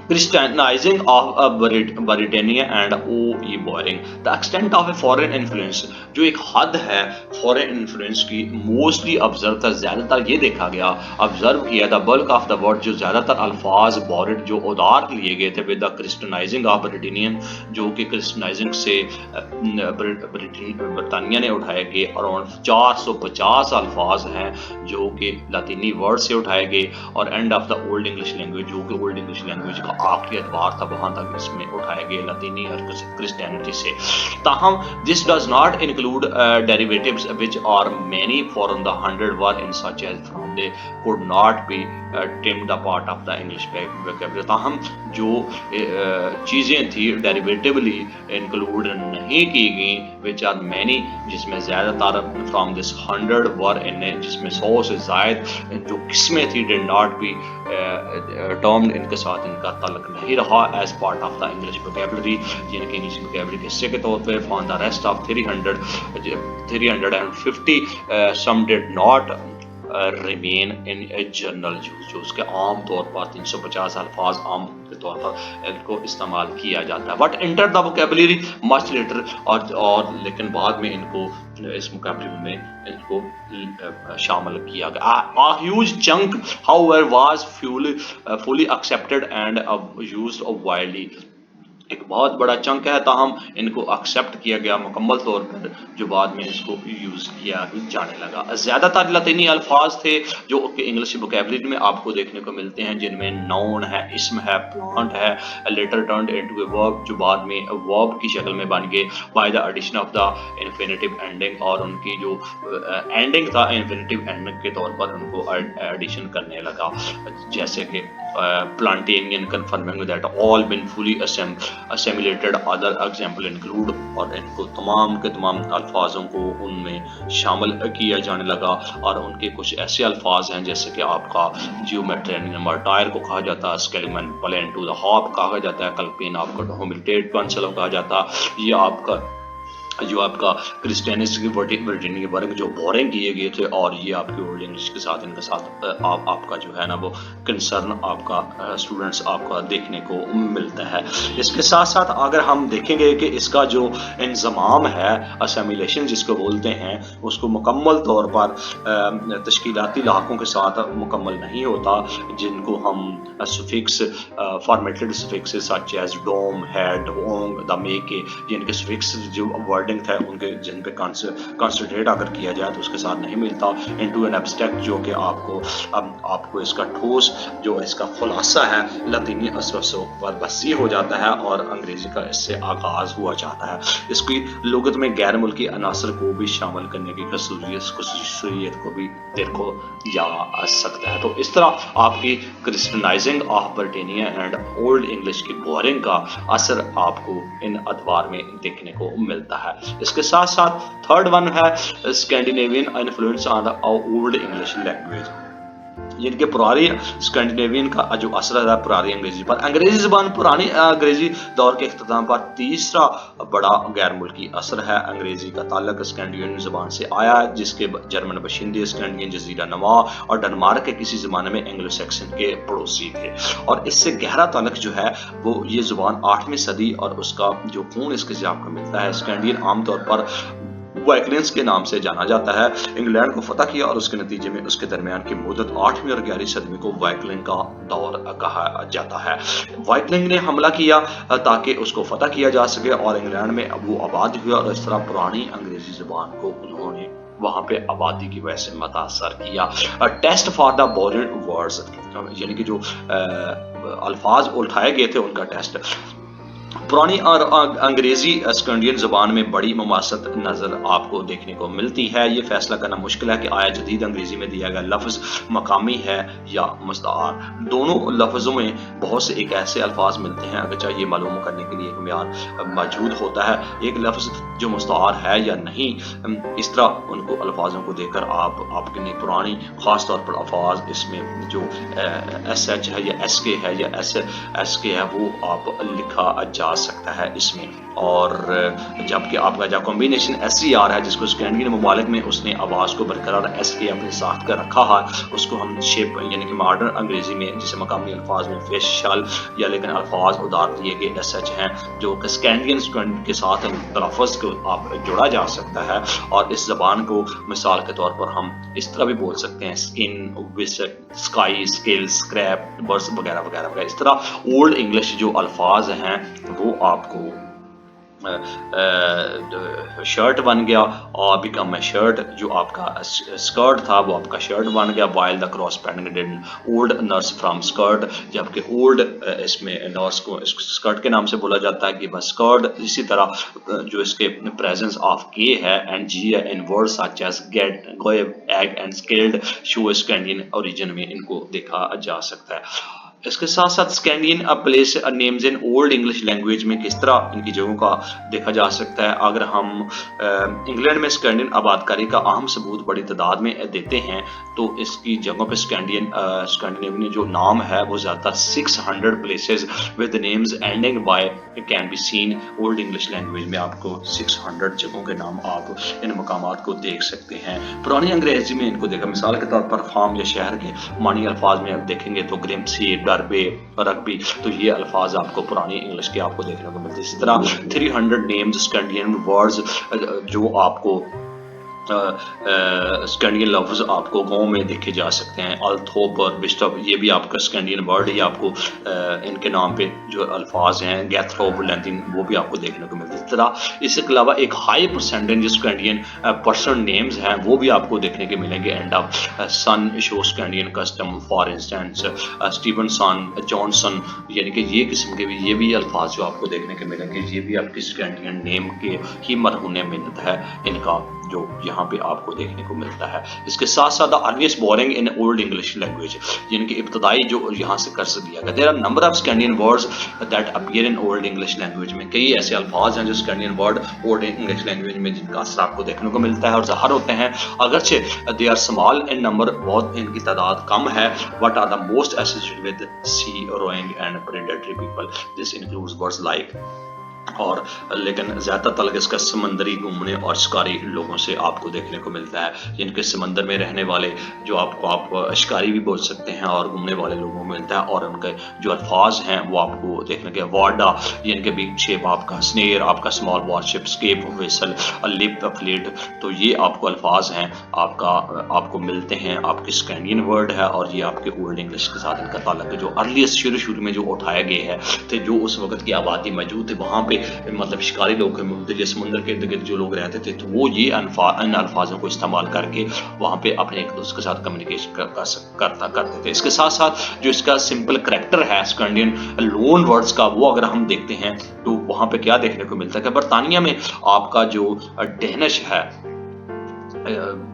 Christianizing of Britannia and O.E. Boring, the extent of a foreign influence, जो एक हद है फॉरेन इन्फ्लुएंस की मोस्टली ऑब्जर्व था, ज़्यादातर ये देखा गया ऑब्जर्व किया the bulk of the word, जो ज़्यादातर अल्फाज बोरिड जो उधार लिए गए थे विद द क्रिस्टियनाइजिंग ऑफ ब्रिटेनियन, जो कि क्रिस्टियनाइजिंग से ब्रिटानिया ने उठाए गए। अराउंड 450 अल्फाज हैं जो कि लतीनी वर्ड से उठाए गए, और and of the old English language जो कि ओल्ड इंग्लिश लैंग्वेज का आखिरी एतबार था वहां तक इसमें उठाए गए लतीनी और क्रिस्टियनिटी से। ताहम this does not include derivatives which are many foreign the 100 were in such as from they could not be deemed a part of the English vocabulary. ताहम जो चीज़ें थी डेरिवेटिवली इंक्लूड नहीं की गई विच आर मैनी, जिसमें ज़्यादातर फ्रॉम दिस 100 वर इन, जिसमें 100 से ज़ायद जो किस्में थी डिड नॉट बी टर्म्ड, इनके साथ इनका तल्लक नहीं रहा as part of the English vocabulary, यानी कि इंग्लिश वोकैबुलरी के हिस्से के तौर पर। For the rest of 350 some did not remain in a general use, जो उसके आम तौर पर 350 अल्फाज आम के तौर पर इनको इस्तेमाल किया जाता है। But enter the vocabulary much later, और लेकिन बाद में इनको इस वोकैबुलरी में इनको शामिल किया गया। A huge chunk however was fully accepted and used widely, एक बहुत बड़ा चंक है, ताहम इनको एक्सेप्ट किया गया मुकम्मल तौर पर, जो बाद में इसको यूज़ किया जाने लगा। ज़्यादातर लतीनी अल्फाज थे जो इंग्लिश वोकैबुलरी में आपको देखने को मिलते हैं, जिनमें नाउन है, इसम है, प्लांट है, later turned into a verb, जो बाद में वर्ब की शक्ल में बन गए by the addition of the infinitive ending, और उनकी जो एंडिंग था इन्फिनेटिव एंडिंग के तौर पर उनको एडिशन करने लगा, जैसे कि प्लांटेनियन confirming that all been fully assimilated, other example include, और इनको तमाम के तमाम अल्फाजों को उनमें शामिल किया जाने लगा, और उनके कुछ ऐसे अल्फाज हैं जैसे कि आपका जियोमेट्रियन मर्टायर को कहा जाता है, स्केलिमन प्लेन टू द हॉप कहा जाता है, कल्पिन आपको होमिटेड पेंसिल कहा जाता है, ये आपका जो आपका क्रिस्टियनिस्ट की वर्जिनी के वर्ग जो बोरिंग किए गए थे, और ये आपके ओल्ड इंग्लिश के साथ इनके साथ आपका जो है ना वो कंसर्न आपका स्टूडेंट्स आपका देखने को मिलता है। इसके साथ साथ अगर हम देखेंगे कि इसका जो इंजमाम है असेमिलेशन जिसको बोलते हैं, उसको मुकम्मल तौर पर तश्कीलाती लाकों के साथ मुकम्मल नहीं होता, जिनको हम suffix formatted suffix such as dom, head, ओंग, द मेके, जिनके सुफिक्स जो वर्ड है उनके जिन पे कॉन्सेंट्रेट अगर किया जाए तो उसके साथ नहीं मिलता, इनटू एन एब्स्ट्रैक्ट, जो कि आपको इसका ठोस जो इसका खुलासा है लतीनी असरसों पर बसी हो जाता है, और अंग्रेजी का इससे आगाज हुआ जाता है। इसकी लुगत में गैर मुल्की अनासर को भी शामिल करने की खसूसियत को भी देखो जा सकता है। तो इस तरह आपकी Christianizing of Britannia and old English की बोरिंग का असर आपको इन अदवार में देखने को मिलता है। इसके साथ साथ थर्ड वन है Scandinavian influence on the old English language, जिनके पुरानी स्कैंडिनेवियन का जो असर है पुरानी अंग्रेजी पर, अंग्रेजी ज़बान पुरानी अंग्रेजी दौर के इख्तिताम पर तीसरा बड़ा गैर मुल्की असर है। अंग्रेजी का ताल्लुक स्कैंडिनेवियन ज़बान से आया, जिसके जर्मन बशिंदे स्कैंडिनेवियन जजीरा नमा और डेनमार्क के किसी ज़माने में एंग्लो सैक्सन के पड़ोसी थे, और इससे गहरा ताल्लुक जो है वो ये ज़बान 8वीं सदी और उसका जो खून इसके से आपको मिलता है। स्कैंडिनेवियन आमतौर पर वाइकलेंस के नाम से जाना जाता है। इंग्लैंड को फतह किया और उसके नतीजे में उसके दरमियान की मुद्दत 8वीं और 11वीं सदी को वाइकलिंग का दौर कहा जाता है। वाइकलिंग ने हमला किया ताकि उसको फतह किया जा सके और इंग्लैंड में वो आबाद हुआ, और इस तरह पुरानी अंग्रेजी जुबान को उन्होंने वहां पे आबादी की वजह से मुतासर किया। टेस्ट फॉर द बोरेड वर्ड्स, यानी कि जो अल्फाज उठाए गए थे उनका टेस्ट। पुरानी और अंग्रेजी स्कैंडिनेवियन ज़बान में बड़ी मुमासत नज़र आपको देखने को मिलती है। ये फैसला करना मुश्किल है कि आया जदीद अंग्रेजी में दिया गया लफ्ज़ मकामी है या मुस्तार। दोनों लफ्ज़ों में बहुत से एक ऐसे अल्फाज मिलते हैं, अगर चाहिए मालूम करने के लिए एक म्यार मौजूद होता है, एक लफ्ज़ जो मुस्तार है या नहीं। इस तरह उनको अल्फाजों को देखकर आपके लिए पुरानी ख़ास तौर पर अल्फाज इसमें जो SH है या SK है या SK है वो आप लिखा जा सकता है इसमें। और जबकि आपका जो कॉम्बिनेशन SCR है जिसको स्कैंडिनेवियन ममालिक में उसने आवाज़ को बरकरार SK अपने साथ कर रखा है, उसको हम शेप यानी कि मॉडर्न अंग्रेजी में जिसे मकामी अल्फाज में फेशियल या लेकिन अल्फाज उधार दिए गए SH हैं, जो कि स्कैंडिनेवियन के साथ तलफ़्फ़ुज़ को आप जोड़ा जा सकता है। और इस ज़बान को मिसाल के तौर पर हम इस तरह भी बोल सकते हैं स्किन, विस्क, स्काई, स्किल, स्क्रैप, बर्स वगैरह वगैरह वगैरह। इस तरह ओल्ड इंग्लिश जो अल्फाज हैं वो आपको शर्ट बन गया और बिकम ए शर्ट, जो आपका स्कर्ट था वो आपका शर्ट बन गया। While the cross padding old nurse from skirt, जबकि ओल्ड इसमें नर्स को स्कर्ट के नाम से बोला जाता है कि बस स्कर्ट। इसी तरह जो इसके प्रेजेंस ऑफ के है एंड जी है in words such as get, give, egg and skilled show Scandinavian origin में इनको देखा जा सकता है। इसके साथ साथ Scandinavian place names in old English language में किस तरह इनकी जगहों का देखा जा सकता है। अगर हम इंग्लैंड में स्कैंडिनेवियन आबादकारी का अहम सबूत बड़ी तादाद में देते हैं तो इसकी जगहों पे स्कैंडिनेवियन जो नाम है वो ज़्यादातर 600 places with names ending by can be seen. Old English language में आपको 600 जगहों के नाम आप इन मकामात को देख सकते हैं। पुरानी अंग्रेजी में इनको देखा, मिसाल के तौर पर फार्म या शहर के मानी अल्फाज में आप देखेंगे तो ग्रिम्सी, डरबे, रग्बी, तो ये अल्फाज आपको पुरानी इंग्लिश के आपको देखने को मिलते हैं। इसी तरह 300 नेम्स स्कैंडिनेवियन वर्ड्स जो आपको स्कैंडियन लफ्ज़ आपको गाँव में देखे जा सकते हैं, अल्थोप और बिस्टप, ये भी आपका स्कैंडियन वर्ड ही आपको इनके नाम पे जो अल्फाज हैं, गैथरोप, लैंथिन, वो भी आपको देखने को मिलते हैं। इस तरह इसके अलावा एक high percentage Scandian person names हैं वो भी आपको देखने के मिलेंगे। End of son show Scandian custom, for instance Stevenson, Johnson, यानी कि ये किस्म के भी ये भी अल्फाज जो आपको देखने के मिलेंगे, ये भी आपकी स्कैंडियन नेम के ही मरहूने मिन्नत है इनका जो यहाँ पे आपको देखने को मिलता है। इसके साथ साथ earliest borrowing in old English language, यानी कि इब्तदाई जो यहाँ से कर्ज दिया गया। There are number of Scandian words that appear in old English language में, कई ऐसे अल्फाज हैं जो Scandian word old English language में जिनका असर आपको देखने को मिलता है और ज़ाहिर होते हैं, अगरचे they are small in number, बहुत इनकी तादाद कम है। What are the most associated with sea roving and predatory people, this includes words like, और लेकिन ज़्यादातर तलक इसका समंदरी घूमने और शिकारी लोगों से आपको देखने को मिलता है, जिनके समंदर में रहने वाले जो आपको आप शिकारी भी बोल सकते हैं और घूमने वाले लोगों को मिलता है। और उनके जो अल्फाज हैं वो आपको देखने के वार्डा, यानी कि बिग शेप, आपका स्नेर, आपका small warship, scape, vessel, lip, fleet, तो ये आपको अल्फाज हैं आपको मिलते हैं, आपके स्कैंडियन वर्ड है और ये आपके ओल्ड इंग्लिश के साथ इनका ताल्लुक है। जो अर्लीस्ट शुरू में जो उठाए गए हैं थे, जो उस वक्त की आबादी मौजूद थी वहाँ पे, मतलब शिकारी लोग थे, समुद्र के इर्द गिर्द जो लोग रहते थे, तो वो ये इन अल्फाजों को इस्तेमाल करके वहाँ पे अपने एक दूसरे के साथ कम्युनिकेशन करते थे। इसके साथ साथ जो इसका सिंपल करैक्टर है स्कैंडियन लोन वर्ड्स का, वो अगर हम देखते हैं तो वहाँ पे क्या देखने को मिलता है कि बरतानिया में आपका जो डेनिश है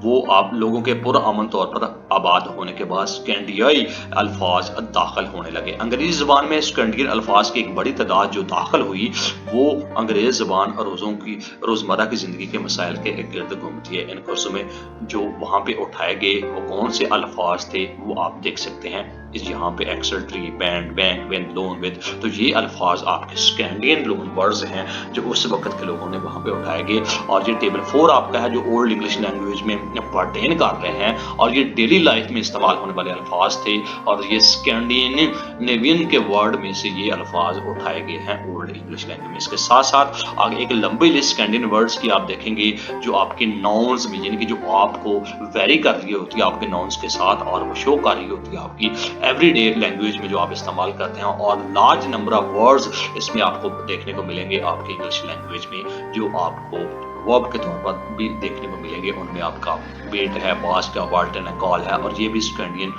वो आप लोगों के पुरअमन तौर पर आबाद होने के बाद स्कैंडियाई अल्फाज दाखिल होने लगे। अंग्रेजी ज़बान में स्कैंडियन अल्फाज की एक बड़ी तादाद जो दाखिल हुई, वो अंग्रेज़ ज़बान रोज़मर्रा की ज़िंदगी के मसाइल के गिर्द घूमती है। इन कोर्सों में जो वहाँ पे उठाए गए वो कौन से अल्फाज थे वो आप देख सकते हैं इस यहाँ पे, axle, tree, band, bank, wind, loan, with, तो ये अल्फाज आपके स्कैंडियन लोन वर्ड्स हैं जो उस वक्त के लोगों ने वहाँ पे उठाए गए। और ये टेबल 4 आपका है जो ओल्ड इंग्लिश लैंग्वेज में पर्टेन कर रहे हैं, और ये डेली लाइफ में इस्तेमाल होने वाले अल्फाज थे, और ये स्कैंडिनेवियन के वर्ड में से ये अल्फाज उठाए गए हैं ओल्ड इंग्लिश लैंग्वेज में। इसके साथ साथ आगे एक लंबी लिस्ट स्कैंडिनेवियन वर्ड्स की आप देखेंगे जो आपके नाउन्स में, यानी कि जो आपको वेरी कर रही होती है आपके नाउन्स के साथ, और वो शो कर रही होती है आपकी एवरीडे लैंग्वेज में जो आप इस्तेमाल करते हैं। और लार्ज नंबर ऑफ वर्ड्स इसमें आपको देखने को मिलेंगे आपके इंग्लिश लैंग्वेज में जो आपको वर्ब के तौर पर भी देखने को मिलेंगे। उनमें आपका वेट है, पास्ट है, वार्ट है, कॉल है, और ये भी स्कैंडियन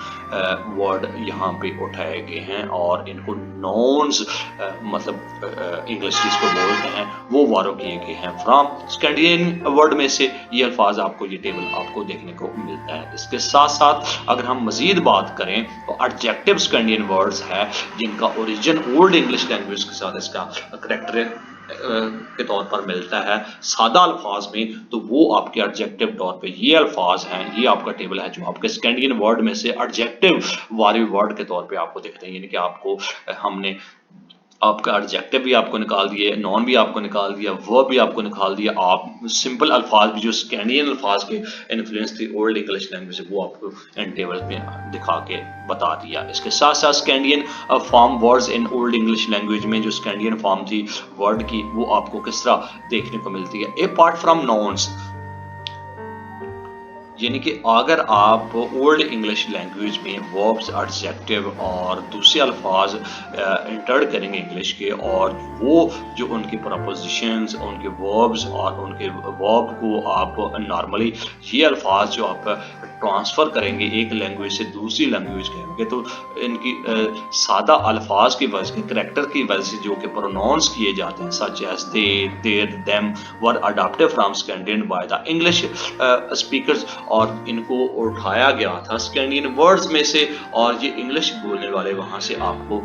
वर्ड यहाँ पे उठाए गए हैं और इनको नॉन्स मतलब इंग्लिश जिसको बोलते हैं वो वारो किए गए हैं फ्रॉम स्कैंडियन वर्ड में से। ये अल्फाज आपको, ये टेबल आपको देखने को मिलता है। इसके साथ साथ अगर हम मजीद बात करें तो एडजेक्टिव स्कैंडियन वर्ड्स है जिनका ओरिजिन ओल्ड इंग्लिश लैंग्वेज के साथ इसका करैक्टर के तौर पर मिलता है सादा अल्फाज में, तो वो आपके एडजेक्टिव तौर पे ये अल्फाज हैं। ये आपका टेबल है जो आपके स्कैंडियन वर्ड में से एडजेक्टिव वाले वर्ड के तौर पे आपको दिखते हैं, यानी कि आपको हमने आपका एडजेक्टिव भी आपको निकाल दिए, नॉन भी आपको निकाल दिया, वर्ब भी आपको निकाल दिया, आप सिंपल अल्फाज भी जो स्कैंडियन अल्फाज के इन्फ्लुएंस थी ओल्ड इंग्लिश लैंग्वेज से वो आपको इन टेबल्स में दिखा के बता दिया। इसके साथ साथ Scandian form words in old English language में जो स्कैंडियन फॉर्म थी वर्ड की वो आपको किस तरह देखने को मिलती है। अपार्ट फ्रॉम नाउन्स, यानी कि अगर आप ओल्ड इंग्लिश लैंग्वेज में वर्ब्स, एडजेक्टिव और दूसरे अल्फाज इंटर करेंगे इंग्लिश के, और वो जो उनकी प्रपोजिशंस, उनके वर्ब्स और उनके वर्ब को आप नॉर्मली ये अल्फाज जो आप ट्रांसफ़र करेंगे एक लैंग्वेज से दूसरी लैंग्वेज करेंगे, तो इनकी सादा अल्फाज की वजह से, करैक्टर की वजह से जो कि प्रोनाउंस किए जाते हैं such as they, their, them were adopted from Scandian by the English speakers, और इनको उठाया गया था स्कैंडियन वर्ड्स में से, और ये इंग्लिश बोलने वाले वहाँ से आपको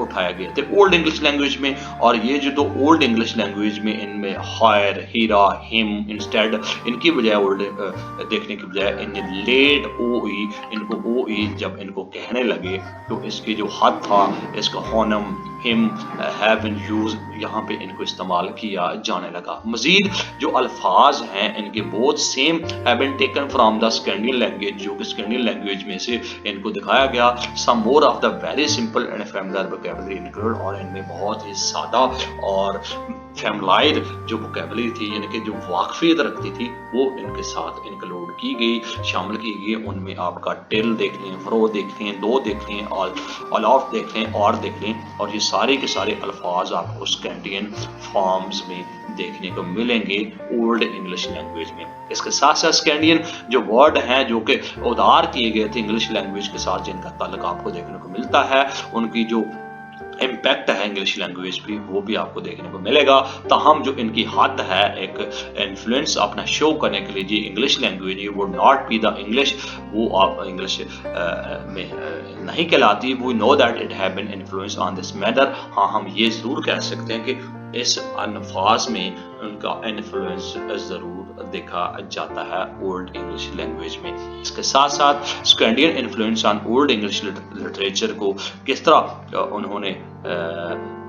उठाया गए थे ओल्ड इंग्लिश लैंग्वेज में। और ये जो दो ओल्ड इंग्लिश लैंग्वेज में इनमें हायर, हीरा, हिम, इंस्टेड, इनकी बजाय ओल्ड देखने की बजाय इन्हें लेड, ओ ई, इनको ओ ई जब इनको कहने लगे तो इसके जो हद था इसका होनम him have been used, یہاں پہ ان کو استعمال کیا جانے لگا. مزید جو الفاظ ہیں ان کے بہت same have been taken from the Scandinavian language, جو کہ Scandinavian language میں سے ان کو دکھایا گیا. some more of the very simple and familiar vocabulary included, اور ان میں بہت ہی سادہ اور فیملائر جو ووکیبلری تھی یعنی کہ جو واقفیت رکھتی تھی وہ ان کے ساتھ انکلوڈ کی گئی، شامل کی گئی. ان میں آپ کا ٹل دیکھ لیں، فرو دیکھ لیں، دو دیکھ لیں، آل آف دیکھ لیں، اور دیکھ لیں، اور یہ سارے کے سارے الفاظ آپ کو اسکینڈین فارمز میں دیکھنے کو ملیں گے اولڈ انگلش لینگویج میں. اس کے ساتھ ساتھ اسکینڈین جو ورڈ ہیں جو کہ ادھار کیے گئے تھے انگلش لینگویج کے ساتھ جن کا تعلق آپ کو دیکھنے کو ملتا ہے، ان کی جو امپیکٹ ہے انگلش لینگویج پہ وہ بھی آپ کو دیکھنے کو ملے گا. تاہم جو ان کی حد ہے ایک انفلوئنس اپنا شو کرنے کے لیے جی انگلش لینگویج یہ would not be the English, وہ آپ انگلش میں نہیں کہلاتی. We know that it have been influence on this matter. ہاں ہم یہ ضرور کہہ سکتے ہیں کہ اس الفاظ میں ان کا انفلوئنس ضرور دیکھا جاتا ہے اولڈ انگلش لینگویج میں. اس کے ساتھ ساتھ Scandian influence on old English literature کو کس طرح انہوں نے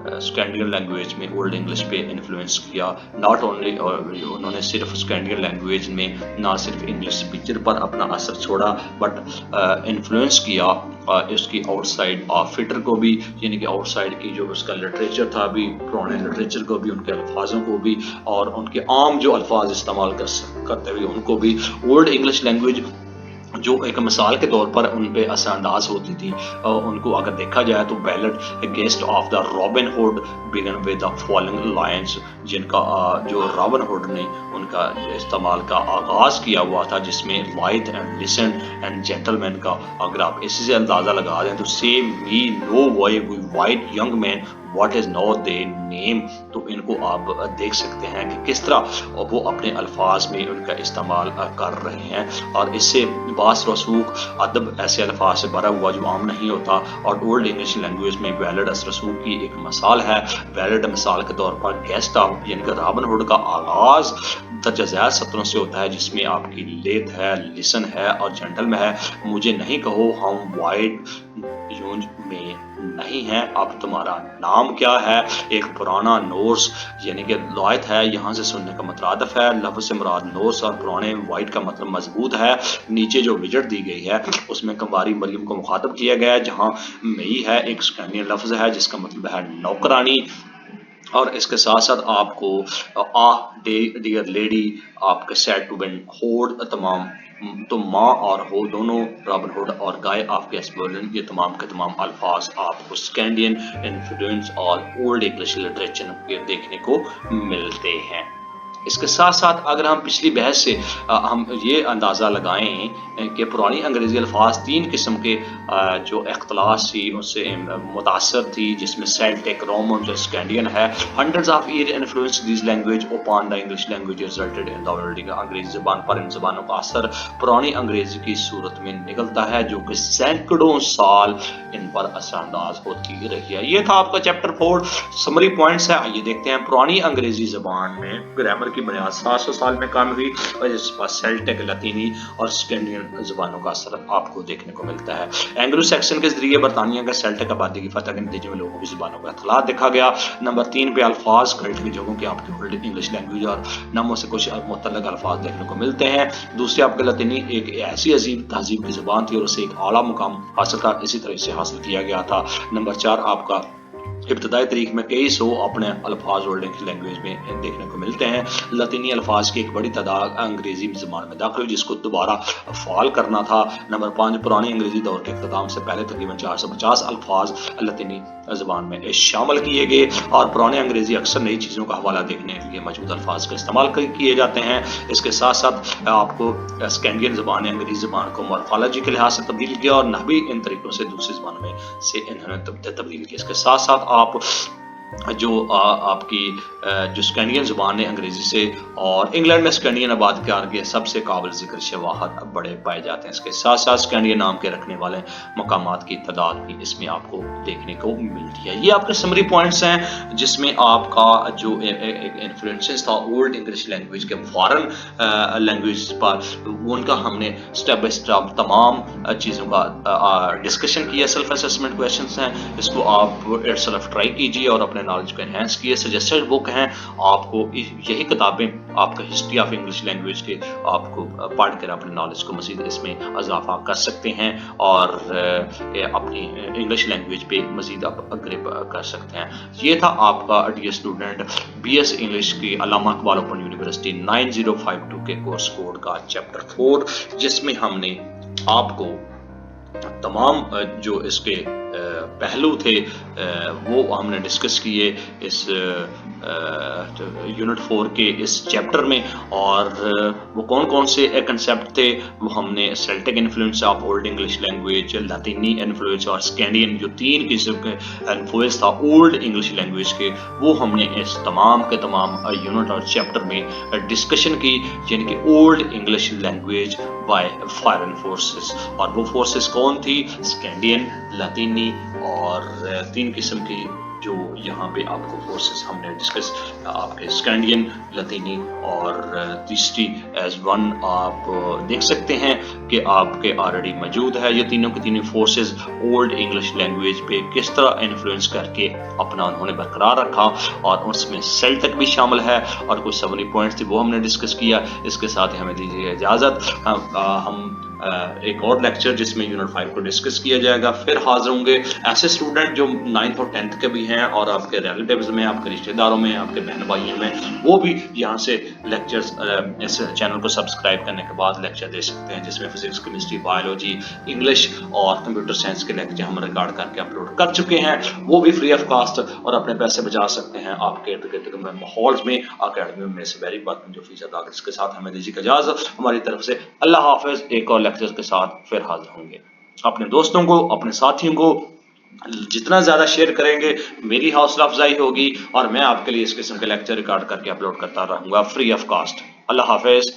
اسکینڈین لینگویج میں اولڈ انگلش پہ انفلوئنس کیا. ناٹ اونلی انہوں نے صرف اسکینڈین لینگویج میں نہ صرف انگلش اسپیچر پر اپنا اثر چھوڑا بٹ انفلوئنس کیا اس کی آؤٹ سائڈ فٹر کو بھی، یعنی کہ آؤٹ سائڈ کی جو اس کا لٹریچر تھا بھی، پرانے لٹریچر کو بھی، ان کے الفاظوں کو بھی، اور ان کے عام جو الفاظ استعمال کرتے ہوئے ان کو بھی. اولڈ انگلش لینگویج جو ایک مثال کے طور پر ان پہ اثر انداز ہوتی تھی، ان کو اگر دیکھا جائے تو ballad gest of the Robin Hood begin with the following lines, جن کا جو رابن ہوڈ نے ان کا استعمال کا آغاز کیا ہوا تھا، جس میں light and listen and gentleman کا اگر آپ اسی سے اندازہ لگا دیں تو same me know why we white young man what is no they name, تو ان کو آپ دیکھ سکتے ہیں کہ کس طرح وہ اپنے الفاظ میں ان کا استعمال کر رہے ہیں. اور اس سے باس رسوخ ادب ایسے الفاظ سے بھرا ہوا جو عام نہیں ہوتا، اور اولڈ انگلش لینگویج میں ویلڈ رسوخ کی ایک مثال ہے. ویلڈ مثال کے طور پر گیسٹ آف یعنی کہ رابن ہوڈ کا آغاز درجہ ذیل سطروں سے ہوتا ہے، جس میں آپ کی لیت ہے، لسن ہے اور جنٹل میں ہے. مجھے نہیں کہو ہم وائٹ یونج میں نہیں ہیں، اب تمہارا نام کیا ہے. ایک پرانا نورس یعنی کہ لوایت ہے، یہاں سے سننے کا مترادف ہے. لفظ سے مراد نورس اور پرانے، وائٹ کا مطلب مضبوط ہے. نیچے جو وجٹ دی گئی ہے اس میں کمواری مریم کو مخاطب کیا گیا ہے، جہاں مئی ہے ایک اسکینڈین لفظ ہے جس کا مطلب ہے نوکرانی. اور اس کے ساتھ ساتھ آپ کو ڈیئر لیڈی، آپ کے سیٹ ٹو بین ہولڈ، تمام تو ماں اور ہو دونوں، رابن ہوڈ اور گائے آف کے ایکسپلورن، یہ تمام کے تمام الفاظ آپ کو اسکینڈین انفلوئنس اور اولڈ انگلش لٹریچر کے دیکھنے کو ملتے ہیں. اس کے ساتھ ساتھ اگر ہم پچھلی بحث سے ہم یہ اندازہ لگائیں کہ پرانی انگریزی الفاظ تین قسم کے جو اختلاس تھی اس سے متاثر تھی، جس میں سیلٹک، رومن جو اسکینڈین ہے. Hundreds of year influence these language upon the English language resulted in the world. انگریزی زبان پر ان زبانوں کا اثر پرانی انگریزی کی صورت میں نکلتا ہے جو کہ سینکڑوں سال ان پر اثر انداز ہوتی رہی ہے. یہ تھا آپ کا چیپٹر 4 سمری پوائنٹس ہے. آئیے دیکھتے ہیں پرانی انگریزی زبان میں گرامر کی بنیاد 700 سال میں کام ہوئی، اور اس پر سیلٹک، لطینی اور اسکینڈین زبانوں کا اثر آپ کو دیکھنے کو ملتا ہے. اینگلو سیکسن کے ذریعے برطانیہ کا سیلٹک آبادی کی فتح کے نتیجے میں لوگوں کی زبانوں کا اختلاط دیکھا گیا. نمبر 3 پہ الفاظ کلٹ کی جگہوں کے آپ کے اولڈ انگلش لینگویج اور ناموں سے کچھ متعلق الفاظ دیکھنے کو ملتے ہیں. دوسرے آپ کے لطینی ایک ایسی عظیم تہذیب کی زبان تھی اور اسے ایک اعلیٰ مقام حاصل تھا، اسی طرح سے حاصل کیا گیا تھا. نمبر 4 آپ کا ابتدائی تاریخ میں کئی سو اپنے الفاظ اولڈ انگلش لینگویج میں دیکھنے کو ملتے ہیں. لطینی الفاظ کی ایک بڑی تعداد انگریزی زبان میں داخل ہوئی جس کو دوبارہ فعال کرنا تھا. نمبر 5 پرانی انگریزی دور کے اختتام سے پہلے تقریباً 450 الفاظ لطینی زبان میں شامل کیے گئے، اور پرانے انگریزی اکثر نئی چیزوں کا حوالہ دیکھنے کے لیے موجود الفاظ کا استعمال کیے جاتے ہیں. اس کے ساتھ ساتھ آپ کو اسکینڈین زبان نے انگریزی زبان کو مورفالوجی کے لحاظ سے تبدیل کیا اور نحوی ان طریقوں سے دوسری زبانوں میں سے انہوں نے تبدیل کیا. اس کے ساتھ ساتھ آپ جو آپ کی جو اسکینڈین زبان ہے انگریزی سے اور انگلینڈ میں اسکینڈین آباد کے سب سے قابل ذکر شواہد بڑے پائے جاتے ہیں. اس کے ساتھ ساتھ اسکینڈین نام کے رکھنے والے مقامات کی تعداد بھی اس میں آپ کو دیکھنے کو ملتی ہے. یہ آپ کے سمری پوائنٹس ہیں جس میں آپ کا جو انفلوئنسز تھا اولڈ انگلش لینگویج کے فارن لینگویج پر ان کا ہم نے اسٹیپ بائی اسٹیپ تمام چیزوں کا ڈسکشن کیا. سیلف اسسمنٹ کویشچنس ہیں, اس کو آپ سیلف ٹرائی کیجیے اور اپنے نالج کو انہینس کیے. سجیسٹڈ بک ہیں, آپ کو یہی کتابیں آپ کا ہسٹری آف انگلش لینگویج کے آپ کو پڑھ کر اپنے نالج کو مزید اس میں اضافہ کر سکتے ہیں اور اپنی انگلش لینگویج پہ مزید آپ گریپ کر سکتے ہیں. یہ تھا آپ کا dear student B S English کی علامہ اقبال اوپن یونیورسٹی 9052 کے کورس کوڈ کا چیپٹر 4, جس میں ہم نے آپ کو تمام جو اس کے پہلو تھے وہ ہم نے ڈسکس کیے اس یونٹ 4 کے اس چیپٹر میں. اور وہ کون کون سے کنسیپٹ تھے وہ ہم نے Celtic influence of old English language, لاطینی انفلوئنس اور اسکینڈین جو 3 قسم کے انفلوئنس تھا اولڈ انگلش لینگویج کے, وہ ہم نے اس تمام کے تمام یونٹ اور چیپٹر میں ڈسکشن کی. یعنی کہ old English language by foreign forces, اور وہ فورسز کون تھی؟ اسکینڈین, لاطینی اور 3 قسم کی جو یہاں پہ آپ کو فورسز ہم نے ڈسکس, آپ کے اسکینڈین, لاطینی اور تیسری ایز ون آپ دیکھ سکتے ہیں کہ آپ کے آلریڈی موجود ہے. یہ تینوں کے تینوں فورسز اولڈ انگلش لینگویج پہ کس طرح انفلوئنس کر کے اپنا انہوں نے برقرار رکھا, اور اس میں سیلٹک بھی شامل ہے اور کچھ سمری پوائنٹس تھے وہ ہم نے ڈسکس کیا. اس کے ساتھ ہمیں دیجیے اجازت, ہم ایک اور لیکچر جس میں یونٹ 5 کو ڈسکس کیا جائے گا پھر حاضر ہوں گے. ایسے اسٹوڈنٹ جو 9th اور 10th کے بھی ہیں اور آپ کے ریلیٹیوز میں, آپ کے رشتہ داروں میں, آپ کے بہن بھائیوں میں, وہ بھی یہاں سے لیکچرز اس چینل کو سبسکرائب کرنے کے بعد لیکچر دے سکتے ہیں, جس میں فزکس, کیمسٹری, بایولوجی, انگلش اور کمپیوٹر سائنس کے لیکچر ہم ریکارڈ کر کے اپلوڈ کر چکے ہیں. وہ بھی فری آف کاسٹ اور اپنے پیسے بچا سکتے ہیں آپ کے ماحول میں, اکیڈمی میں سے ویری بات جو فیس ادا. اس کے ساتھ ہمیں دیجیے اجازت ہماری طرف سے. اللہ حافظ. ایک اور لیکچر کے ساتھ پھر حاضر ہوں گے. اپنے دوستوں کو, اپنے ساتھیوں کو جتنا زیادہ شیئر کریں گے میری حوصلہ افزائی ہوگی, اور میں آپ کے لیے اس قسم کے لیکچر ریکارڈ کر کے اپلوڈ کرتا رہوں گا فری آف کاسٹ. اللہ حافظ.